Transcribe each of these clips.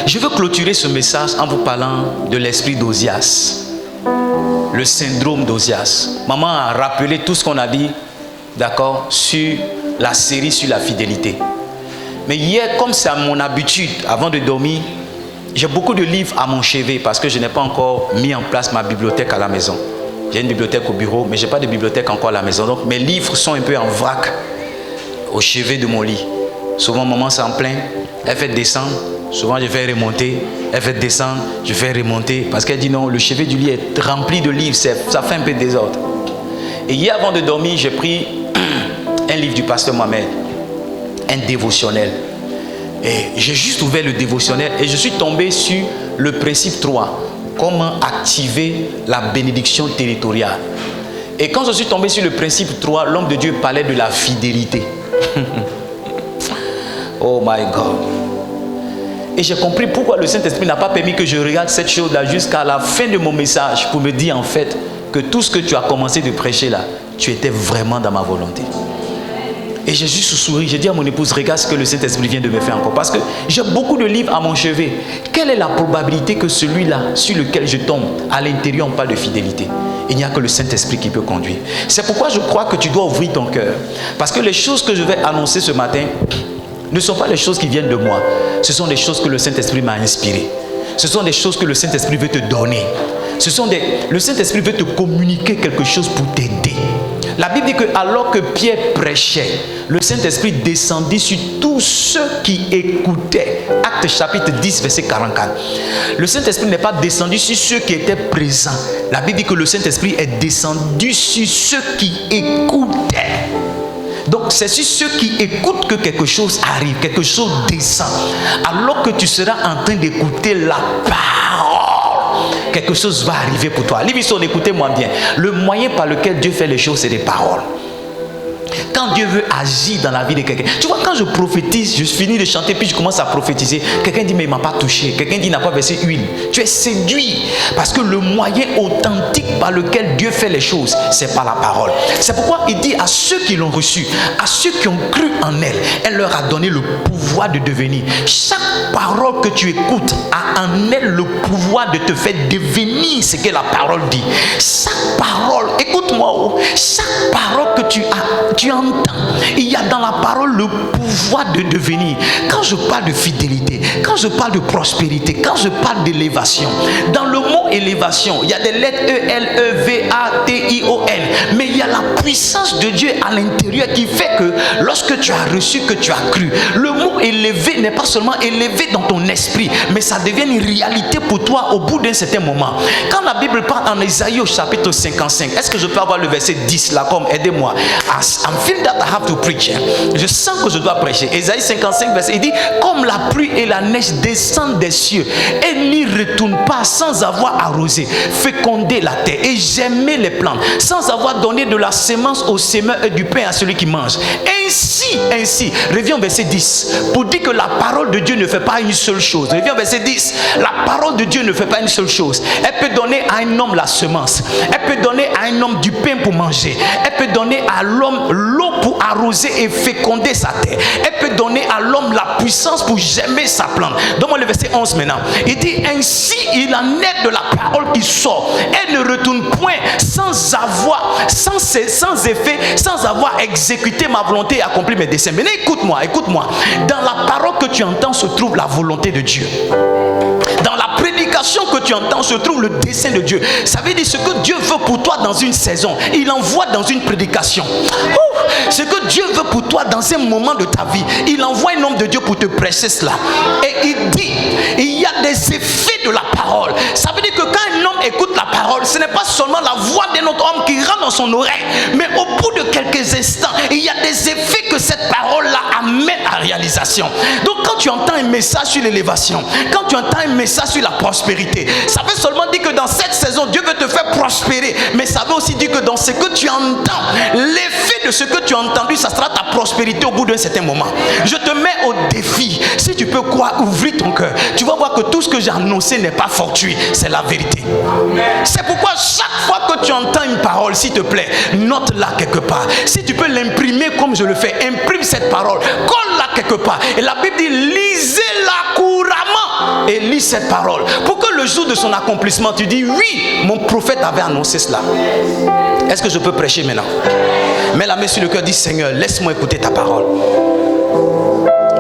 Je veux clôturer ce message en vous parlant de l'esprit d'Ozias. Le syndrome d'Ozias. Maman a rappelé tout ce qu'on a dit, d'accord, sur la série sur la fidélité. Mais hier, comme c'est à mon habitude, avant de dormir, j'ai beaucoup de livres à mon chevet parce que je n'ai pas encore mis en place ma bibliothèque à la maison. J'ai une bibliothèque au bureau, mais je n'ai pas de bibliothèque encore à la maison. Donc mes livres sont un peu en vrac au chevet de mon lit. Souvent, maman s'en plaint, elle fait descendre. Souvent, je fais remonter, elle fait descendre, je fais remonter. Parce qu'elle dit non, le chevet du lit est rempli de livres, ça fait un peu de désordre. Et hier, avant de dormir, j'ai pris un livre du pasteur Mohamed, un dévotionnel. Et j'ai juste ouvert le dévotionnel et je suis tombé sur le principe 3. Comment activer la bénédiction territoriale. Et quand je suis tombé sur le principe 3, l'homme de Dieu parlait de la fidélité. Oh my God. Et j'ai compris pourquoi le Saint-Esprit n'a pas permis que je regarde cette chose-là jusqu'à la fin de mon message pour me dire en fait que tout ce que tu as commencé de prêcher là, tu étais vraiment dans ma volonté. Et j'ai juste souri, j'ai dit à mon épouse, regarde ce que le Saint-Esprit vient de me faire encore. Parce que j'ai beaucoup de livres à mon chevet. Quelle est la probabilité que celui-là, sur lequel je tombe, à l'intérieur on parle de fidélité? Il n'y a que le Saint-Esprit qui peut conduire. C'est pourquoi je crois que tu dois ouvrir ton cœur. Parce que les choses que je vais annoncer ce matin ne sont pas les choses qui viennent de moi. Ce sont des choses que le Saint-Esprit m'a inspirées. Ce sont des choses que le Saint-Esprit veut te donner. Le Saint-Esprit veut te communiquer quelque chose pour t'aider. La Bible dit que alors que Pierre prêchait, le Saint-Esprit descendit sur tous ceux qui écoutaient. Actes chapitre 10, verset 44. Le Saint-Esprit n'est pas descendu sur ceux qui étaient présents. La Bible dit que le Saint-Esprit est descendu sur ceux qui écoutaient. Donc c'est sur ceux qui écoutent que quelque chose arrive, quelque chose descend. Alors que tu seras en train d'écouter la parole, quelque chose va arriver pour toi. Livison, écoutez-moi bien. Le moyen par lequel Dieu fait les choses, c'est des paroles. Quand Dieu veut agir dans la vie de quelqu'un, tu vois, quand je prophétise, je finis de chanter, puis je commence à prophétiser, quelqu'un dit mais il ne m'a pas touché, quelqu'un dit il n'a pas versé huile. Tu es séduit parce que le moyen authentique par lequel Dieu fait les choses, c'est par la parole. C'est pourquoi il dit à ceux qui l'ont reçu, à ceux qui ont cru en elle, elle leur a donné le pouvoir de devenir. Chaque parole que tu écoutes a en elle le pouvoir de te faire devenir ce que la parole dit. Chaque parole, écoute-moi, chaque parole que tu entends, il y a dans la parole le pouvoir de devenir. Quand je parle de fidélité, quand je parle de prospérité, quand je parle d'élévation, dans le mot élévation, il y a des lettres E-L-E-V-A-T-I-O-N, mais il y a la puissance de Dieu à l'intérieur qui fait que lorsque tu as reçu, que tu as cru, le mot élevé n'est pas seulement élevé dans ton esprit, mais ça devient une réalité pour toi au bout d'un certain moment. Quand la Bible parle en Isaïe au chapitre 55, est-ce que je peux avoir le verset 10 là, comme aidez-moi? I'm feeling that I have to preach. Je sens que je dois prêcher. Isaïe 55 verset, il dit comme la pluie et la neige descendent des cieux et n'y retournent pas sans avoir arrosé, fécondé la terre et germé les plantes, sans avoir donné de la sémence au semeur et du pain à celui qui mange. Ainsi, reviens au verset 10 pour dire que la parole de Dieu ne fait pas une seule chose. Reviens au verset 10. La parole de Dieu ne fait pas une seule chose. Elle peut donner à un homme la semence. Elle peut donner à un homme du pain pour manger. Elle peut donner à l'homme l'eau pour arroser et féconder sa terre. Elle peut donner à l'homme la puissance pour germer sa plante. Donne-moi le verset 11 maintenant. Il dit ainsi il en est de la parole qui sort. Elle ne retourne point sans effet, sans avoir exécuté ma volonté et accompli mes desseins. Mais écoute-moi. Dans la parole que tu entends se trouve la volonté de Dieu. Dans la prédication que tu entends se trouve le dessein de Dieu. Ça veut dire ce que Dieu veut pour toi dans une saison, il envoie dans une prédication. Ce que Dieu veut pour toi dans un moment de ta vie, il envoie un homme de Dieu pour te prêcher cela. Et il dit, il y a des effets de la parole. Ça veut dire que quand un homme écoute la parole, ce n'est pas seulement la voix d'un autre homme qui rentre dans son oreille, mais au bout de quelques instants, il y a des effets que cette parole-là amène à réalisation. Donc quand tu entends un message sur l'élévation, quand tu entends un message sur la prospérité, ça veut seulement dire que dans cette saison, Dieu veut te faire prospérer, mais ça veut aussi dire que dans ce que tu entends, l'effet de ce que tu as entendu, ça sera ta prospérité au bout d'un certain moment. Je te mets au défi. Si tu peux ouvrir ton cœur, tu vas voir que tout ce que j'ai annoncé n'est pas fortuit, c'est la vérité. C'est pourquoi chaque fois que tu entends une parole, s'il te plaît, note-la quelque part. Si tu peux l'imprimer comme je le fais, imprime cette parole, colle-la quelque part. Et la Bible dit, lisez-la couramment et lis cette parole. Pour que le jour de son accomplissement, tu dis oui, mon prophète avait annoncé cela. Est-ce que je peux prêcher maintenant? Mets la main sur le cœur, dis Seigneur, laisse-moi écouter ta parole.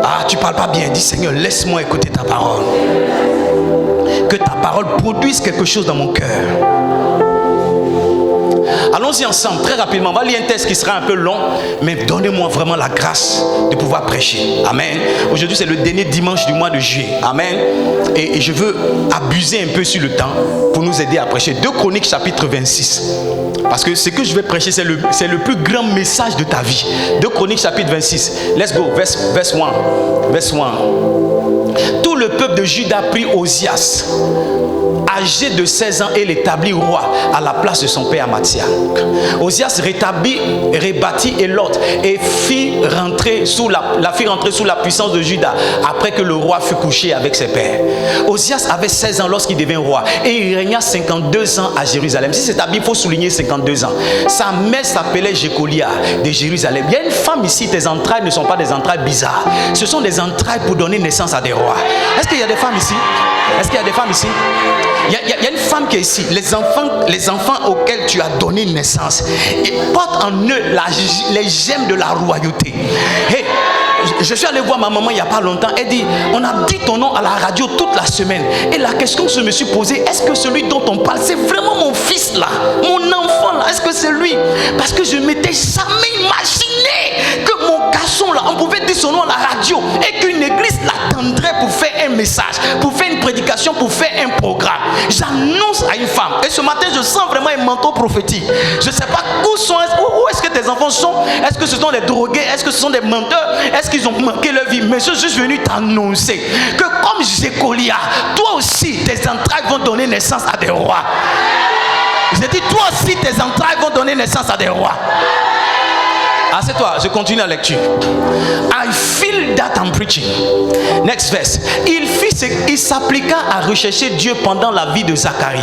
Ah, tu parles pas bien, dis Seigneur, laisse-moi écouter ta parole. Que ta parole produise quelque chose dans mon cœur. Allons-y ensemble, très rapidement. On va lire un texte qui sera un peu long, mais donnez-moi vraiment la grâce de pouvoir prêcher. Amen. Aujourd'hui, c'est le dernier dimanche du mois de juillet. Amen. Et je veux abuser un peu sur le temps pour nous aider à prêcher. 2 Chroniques chapitre 26. Parce que ce que je vais prêcher, c'est le plus grand message de ta vie. 2 Chroniques chapitre 26. Let's go, verse 1. Verse 1. Tout le peuple de Juda prit Osias, âgé de 16 ans, et l'établit roi à la place de son père Amathia. Osias rebâtit Élot et fit rentrer sous la puissance de Juda après que le roi fut couché avec ses pères. Osias avait 16 ans lorsqu'il devint roi et il régna 52 ans à Jérusalem. Si c'est ta Bible, il faut souligner 52 ans. Sa mère s'appelait Jécolia de Jérusalem. Il y a une femme ici, tes entrailles ne sont pas des entrailles bizarres. Ce sont des entrailles pour donner naissance à des rois. Est-ce qu'il y a des femmes ici? Est-ce qu'il y a des femmes ici? Il y a une femme qui est ici. Les enfants auxquels tu as donné naissance, ils portent en eux les gemmes de la royauté. Hey, je suis allé voir ma maman il n'y a pas longtemps. Elle dit, on a dit ton nom à la radio toute la semaine. Et la question que je me suis posée, est-ce que celui dont on parle, c'est vraiment mon fils là, mon enfant là? Est-ce que c'est lui? Parce que je ne m'étais jamais imaginé que mon garçon là, on pouvait dire son nom à la radio et qu'une église l'attendrait pour faire un message, pour faire une prédication, pour faire un programme. J'annonce à une femme. Et ce matin, je sens vraiment un manteau prophétique. Je ne sais pas où est-ce que tes enfants sont. Est-ce que ce sont des drogués? Est-ce que ce sont des menteurs? Est-ce qu'ils ont manqué leur vie? Mais je suis juste venu t'annoncer que comme Jécolia, toi aussi, tes entrailles vont donner naissance à des rois. J'ai dit, toi aussi, tes entrailles vont donner naissance à des rois. Assieds-toi, je continue la lecture. I feel that I'm preaching. Next verse. Il s'appliqua à rechercher Dieu pendant la vie de Zacharie,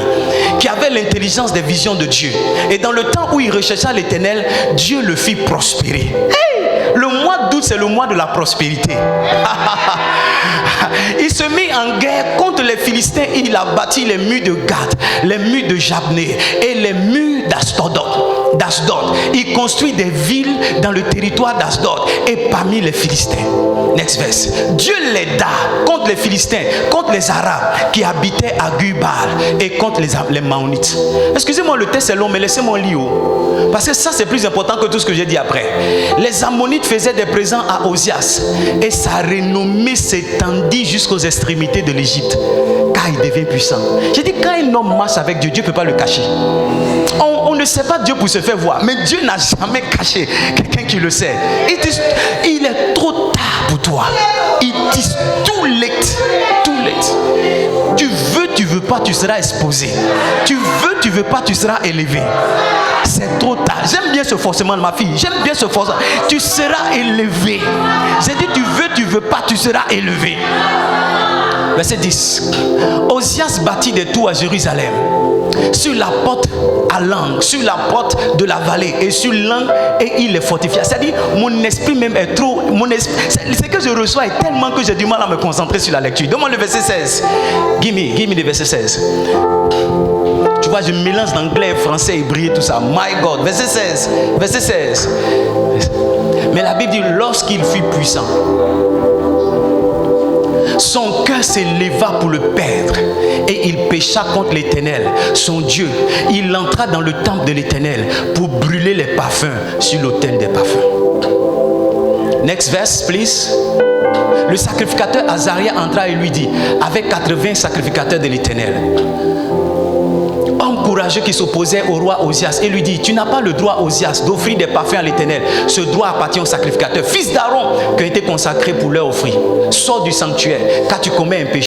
qui avait l'intelligence des visions de Dieu. Et dans le temps où il rechercha l'Éternel, Dieu le fit prospérer. Hey! Le mois d'août, c'est le mois de la prospérité. Il se mit en guerre contre les Philistins et il a bâti les murs de Gath, les murs de Jabné et les murs d'Asdod. Il construit des villes dans le territoire d'Asdod et parmi les Philistins. Next verse. Dieu l'aida contre les Philistins, contre les Arabes qui habitaient à Gubal et contre les Maonites. Excusez-moi, le texte est long, mais laissez-moi lire. Parce que ça, c'est plus important que tout ce que j'ai dit après. Les Ammonites faisaient des présents à Osias et sa renommée s'étendit jusqu'aux extrémités de l'Égypte, car il devient puissant. J'ai dit, quand un homme marche avec Dieu, Dieu ne peut pas le cacher. On ne sait pas Dieu pour se faire voir, mais Dieu n'a jamais caché quelqu'un qui le sait. Il est trop tard pour toi. It is too late. Too late. Tu veux pas, tu seras exposé. Tu veux pas, tu seras élevé. C'est trop tard. J'aime bien ce forcément de ma fille. J'aime bien ce forcément. Tu seras élevé. J'ai dit, tu veux pas, tu seras élevé. Verset 10. Osias bâtit des tours à Jérusalem, sur la porte à l'angle, sur la porte de la vallée et sur l'angle, et il les fortifia. C'est-à-dire, mon esprit même est trop... Ce que je reçois est tellement que j'ai du mal à me concentrer sur la lecture. Donne-moi le verset 16. Give me le verset 16. Tu vois, je mélange l'anglais, français, hébreu, tout ça. My God. Verset 16. Verset 16. Mais la Bible dit, lorsqu'il fut puissant, son cœur s'éleva pour le perdre et il pécha contre l'Éternel, son Dieu. Il entra dans le temple de l'Éternel pour brûler les parfums sur l'autel des parfums. Next verse, please. Le sacrificateur Azaria entra et lui dit, avec 80 sacrificateurs de l'Éternel, homme courageux qui s'opposait au roi Osias, et lui dit, tu n'as pas le droit, Osias, d'offrir des parfums à l'Éternel. Ce droit appartient au sacrificateur, fils d'Aaron, qui a été consacré pour leur offrir. Sors du sanctuaire, car tu commets un péché.